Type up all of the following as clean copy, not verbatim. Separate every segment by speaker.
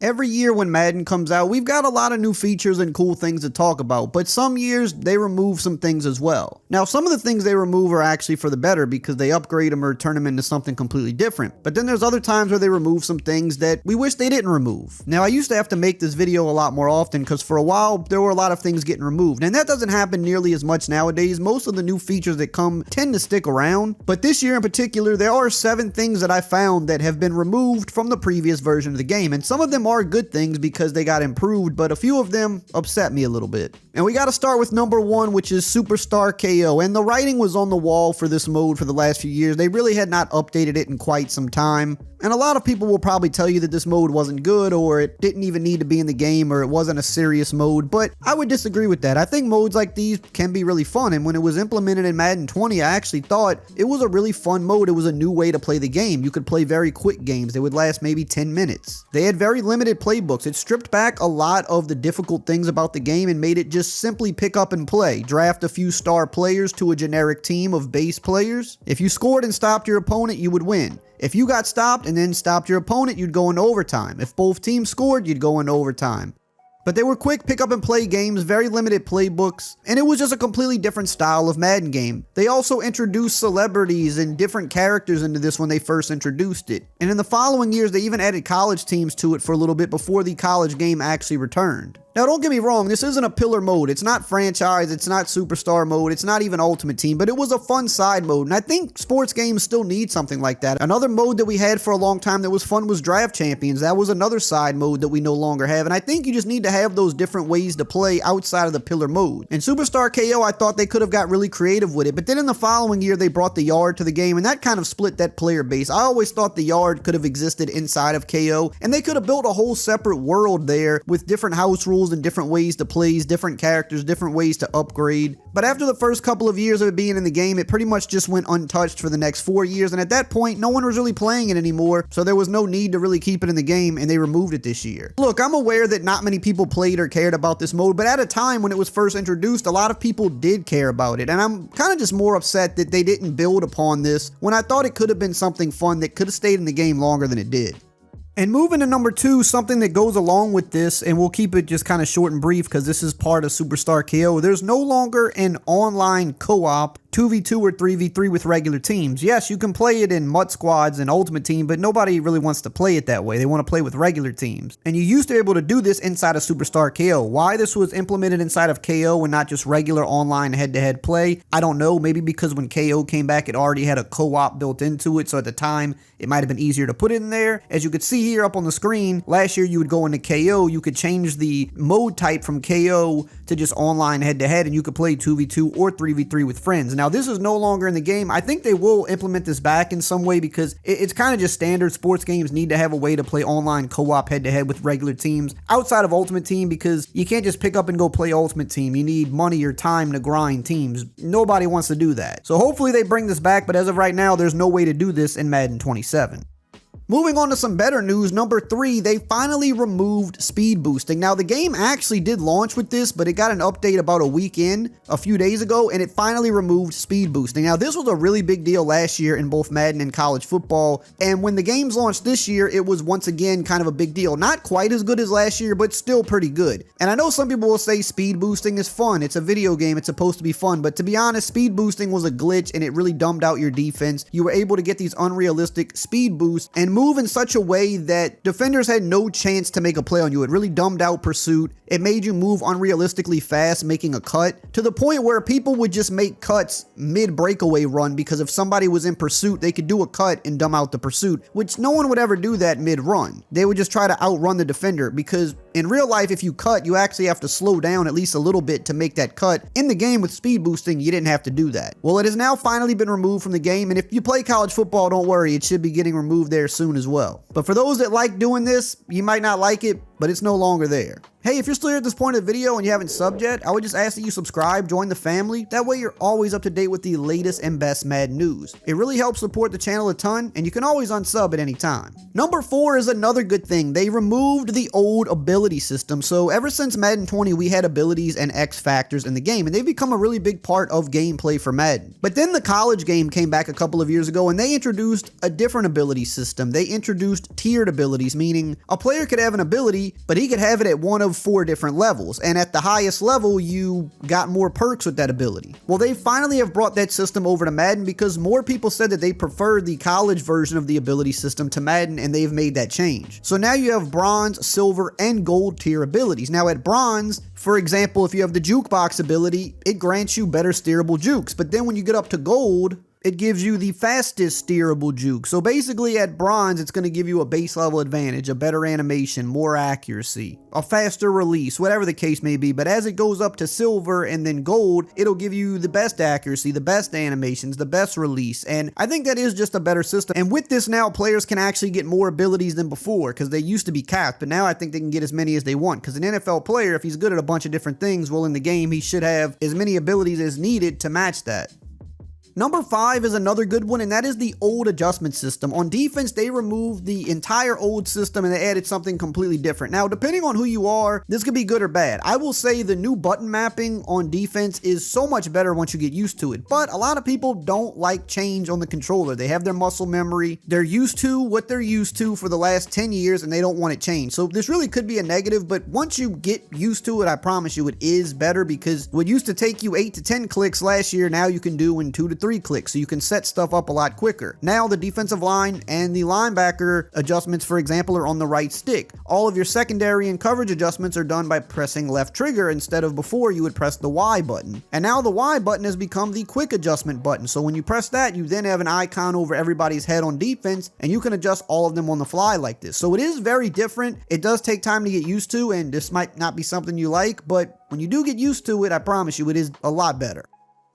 Speaker 1: Every year when Madden comes out, we've got a lot of new features and cool things to talk about, but some years they remove some things as well. Now, some of the things they remove are actually for the better because they upgrade them or turn them into something completely different. But then there's other times where they remove some things that we wish they didn't remove. Now, I used to have to make this video a lot more often because for a while there were a lot of things getting removed, and that doesn't happen nearly as much nowadays. Most of the new features that come tend to stick around, but this year in particular, there are 7 things that I found that have been removed from the previous version of the game, and some of them are good things because they got improved, but a few of them upset me a little bit. And we got to start with number 1, which is Superstar KO, and the writing was on the wall for this mode for the last few years. They really had not updated it in quite some time. And a lot of people will probably tell you that this mode wasn't good, or it didn't even need to be in the game, or it wasn't a serious mode, but I would disagree with that. I think modes like these can be really fun, and when it was implemented in Madden 20, I actually thought it was a really fun mode. It was a new way to play the game. You could play very quick games. They would last maybe 10 minutes. They had very limited playbooks. It stripped back a lot of the difficult things about the game and made it just simply pick up and play. Draft a few star players to a generic team of base players. If you scored and stopped your opponent, you would win. If you got stopped and then stopped your opponent, you'd go into overtime. If both teams scored, you'd go into overtime. But they were quick pick up and play games, very limited playbooks, and it was just a completely different style of Madden game. They also introduced celebrities and different characters into this when they first introduced it. And in the following years, they even added college teams to it for a little bit before the college game actually returned. Now, don't get me wrong, this isn't a pillar mode. It's not franchise, it's not superstar mode, it's not even ultimate team, but it was a fun side mode, and I think sports games still need something like that. Another mode that we had for a long time that was fun was Draft Champions. That was another side mode that we no longer have, and I think you just need to have those different ways to play outside of the pillar mode. In Superstar KO, I thought they could have got really creative with it, but then in the following year, they brought the yard to the game, and that kind of split that player base. I always thought the yard could have existed inside of KO, and they could have built a whole separate world there with different house rules and different ways to play, different characters, different ways to upgrade. But after the first couple of years of it being in the game, it pretty much just went untouched for the next 4 years, and at that point, no one was really playing it anymore, so there was no need to really keep it in the game, and they removed it this year. Look, I'm aware that not many people played or cared about this mode, but at a time when it was first introduced, a lot of people did care about it, and I'm kind of just more upset that they didn't build upon this when I thought it could have been something fun that could have stayed in the game longer than it did. And moving to number 2, something that goes along with this, and we'll keep it just kind of short and brief because this is part of Superstar KO, there's no longer an online co-op 2v2 or 3v3 with regular teams. Yes, you can play it in MUT squads and Ultimate Team, but nobody really wants to play it that way. They want to play with regular teams. And you used to be able to do this inside of Superstar KO. Why this was implemented inside of KO and not just regular online head-to-head play, I don't know. Maybe because when KO came back, it already had a co-op built into it, so at the time, it might have been easier to put it in there. As you could see here up on the screen, last year you would go into KO, you could change the mode type from KO to just online head-to-head, and you could play 2v2 or 3v3 with friends. Now, this is no longer in the game. I think they will implement this back in some way because it's kind of just standard. Sports games need to have a way to play online co-op head-to-head with regular teams outside of Ultimate Team because you can't just pick up and go play Ultimate Team. You need money or time to grind teams. Nobody wants to do that. So hopefully they bring this back, but as of right now, there's no way to do this in Madden 27. Moving on to some better news, number 3, they finally removed speed boosting. Now, the game actually did launch with this, but it got an update about a week in, a few days ago, and it finally removed speed boosting. Now, this was a really big deal last year in both Madden and college football, and when the games launched this year, it was once again kind of a big deal. Not quite as good as last year, but still pretty good. And I know some people will say speed boosting is fun. It's a video game. It's supposed to be fun, but to be honest, speed boosting was a glitch, and it really dumbed out your defense. You were able to get these unrealistic speed boosts and move in such a way that defenders had no chance to make a play on you. It really dumbed out pursuit. It made you move unrealistically fast, making a cut, to the point where people would just make cuts mid-breakaway run because if somebody was in pursuit, they could do a cut and dumb out the pursuit, which no one would ever do that mid-run. They would just try to outrun the defender because in real life, if you cut, you actually have to slow down at least a little bit to make that cut. In the game with speed boosting, you didn't have to do that. Well, it has now finally been removed from the game, and if you play college football, don't worry, it should be getting removed there soon as well. But for those that like doing this, you might not like it, but it's no longer there. Hey, if you're still here at this point of the video and you haven't subbed yet, I would just ask that you subscribe, join the family. That way you're always up to date with the latest and best Madden news. It really helps support the channel a ton, and you can always unsub at any time. Number 4 is another good thing. They removed the old ability system. So ever since Madden 20, we had abilities and X factors in the game, and they've become a really big part of gameplay for Madden. But then the college game came back a couple of years ago, and they introduced a different ability system. They introduced tiered abilities, meaning a player could have an ability, but he could have it at one of 4 different levels, and at the highest level you got more perks with that ability. Well, they finally have brought that system over to Madden because more people said that they preferred the college version of the ability system to Madden, and they've made that change. So now you have bronze, silver, and gold tier abilities. Now at bronze, for example, if you have the jukebox ability, it grants you better steerable jukes, but then when you get up to gold, it gives you the fastest steerable juke. So basically at bronze, it's going to give you a base level advantage, a better animation, more accuracy, a faster release, whatever the case may be. But as it goes up to silver and then gold, it'll give you the best accuracy, the best animations, the best release. And I think that is just a better system. And with this now, players can actually get more abilities than before because they used to be capped. But now I think they can get as many as they want, because an NFL player, if he's good at a bunch of different things, well, in the game, he should have as many abilities as needed to match that. Number 5 is another good one, and that is the old adjustment system. On defense, they removed the entire old system and they added something completely different. Now, depending on who you are, this could be good or bad. I will say the new button mapping on defense is so much better once you get used to it, but a lot of people don't like change on the controller. They have their muscle memory. They're used to what they're used to for the last 10 years and they don't want it changed. So this really could be a negative, but once you get used to it, I promise you it is better, because what used to take you 8 to 10 clicks last year, now you can do in 2 to 3 clicks, so you can set stuff up a lot quicker. Now the defensive line and the linebacker adjustments, for example, are on the right stick. All of your secondary and coverage adjustments are done by pressing left trigger instead of before you would press the Y button. And now the Y button has become the quick adjustment button. So when you press that, you then have an icon over everybody's head on defense, and you can adjust all of them on the fly like this. So it is very different. It does take time to get used to, and this might not be something you like, but when you do get used to it, I promise you it is a lot better.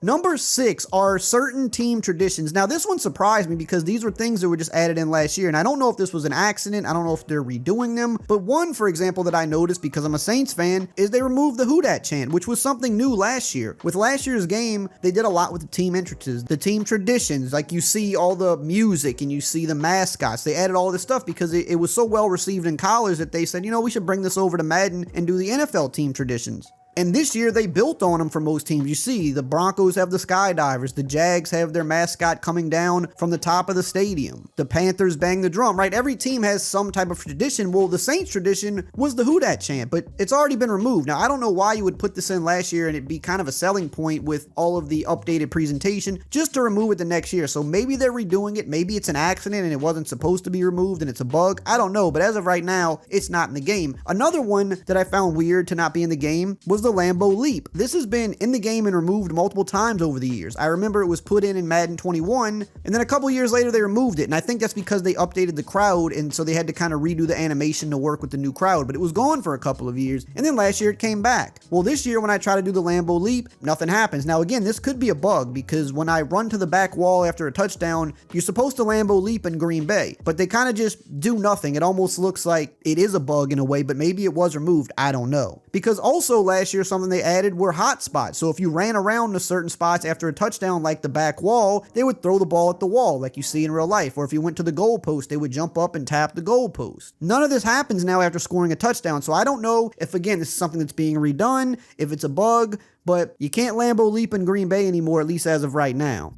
Speaker 1: Number 6 are certain team traditions. Now this one surprised me because these were things that were just added in last year, and I don't know if this was an accident, I don't know if they're redoing them, but one, for example, that I noticed because I'm a Saints fan is they removed the Who Dat chant, which was something new last year. With last year's game, they did a lot with the team entrances, the team traditions, like you see all the music and you see the mascots. They added all this stuff because it was so well received in college that they said, you know, we should bring this over to Madden and do the NFL team traditions. And this year they built on them for most teams. You see, the Broncos have the skydivers, the Jags have their mascot coming down from the top of the stadium, the Panthers bang the drum, right? Every team has some type of tradition. Well, the Saints tradition was the Who Dat chant, but it's already been removed. Now, I don't know why you would put this in last year and it'd be kind of a selling point with all of the updated presentation just to remove it the next year. So maybe they're redoing it. Maybe it's an accident and it wasn't supposed to be removed and it's a bug. I don't know, but as of right now, it's not in the game. Another one that I found weird to not be in the game was the Lambeau Leap. This has been in the game and removed multiple times over the years. I remember it was put in Madden 21, and then a couple years later they removed it, and I think that's because they updated the crowd, and so they had to kind of redo the animation to work with the new crowd, but it was gone for a couple of years, and then last year it came back. Well, this year when I try to do the Lambeau Leap, nothing happens. Now again, this could be a bug, because when I run to the back wall after a touchdown, you're supposed to Lambeau Leap in Green Bay, but they kind of just do nothing. It almost looks like it is a bug in a way, but maybe it was removed. I don't know. Because also last year something they added were hot spots. So if you ran around to certain spots after a touchdown like the back wall, they would throw the ball at the wall like you see in real life. Or if you went to the goal post, they would jump up and tap the goal post. None of this happens now after scoring a touchdown. So I don't know if, again, this is something that's being redone, if it's a bug, but you can't Lambeau Leap in Green Bay anymore, at least as of right now.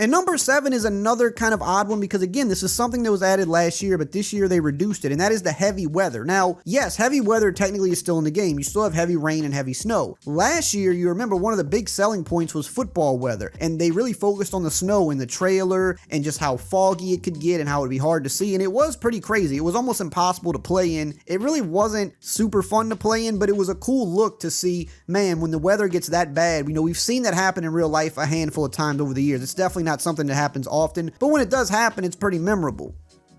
Speaker 1: And number 7 is another kind of odd one because, again, this is something that was added last year, but this year they reduced it, and that is the heavy weather. Now, yes, heavy weather technically is still in the game. You still have heavy rain and heavy snow. Last year, you remember one of the big selling points was football weather, and they really focused on the snow in the trailer and just how foggy it could get and how it would be hard to see, and it was pretty crazy. It was almost impossible to play in. It really wasn't super fun to play in, but it was a cool look to see, man, when the weather gets that bad. You know, we've seen that happen in real life a handful of times over the years. It's definitely not something that happens often, but when it does happen, it's pretty memorable.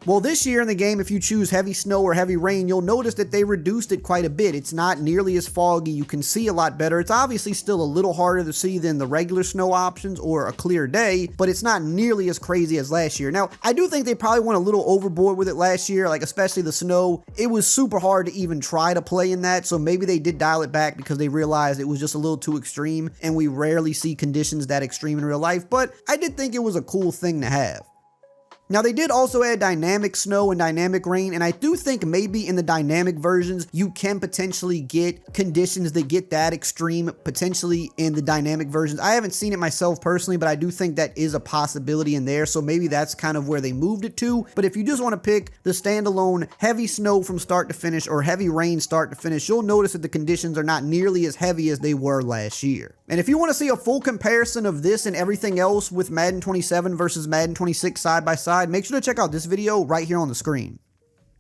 Speaker 1: Well, this year in the game, if you choose heavy snow or heavy rain, you'll notice that they reduced it quite a bit. It's not nearly as foggy. You can see a lot better. It's obviously still a little harder to see than the regular snow options or a clear day, but it's not nearly as crazy as last year. Now, I do think they probably went a little overboard with it last year, like especially the snow. It was super hard to even try to play in that, so maybe they did dial it back because they realized it was just a little too extreme, and we rarely see conditions that extreme in real life, but I did think it was a cool thing to have. Now, they did also add dynamic snow and dynamic rain, and I do think maybe in the dynamic versions, you can potentially get conditions that get that extreme, potentially in the dynamic versions. I haven't seen it myself personally, but I do think that is a possibility in there, so maybe that's kind of where they moved it to. But if you just want to pick the standalone heavy snow from start to finish or heavy rain start to finish, you'll notice that the conditions are not nearly as heavy as they were last year. And if you want to see a full comparison of this and everything else with Madden 27 versus Madden 26 side by side, make sure to check out this video right here on the screen.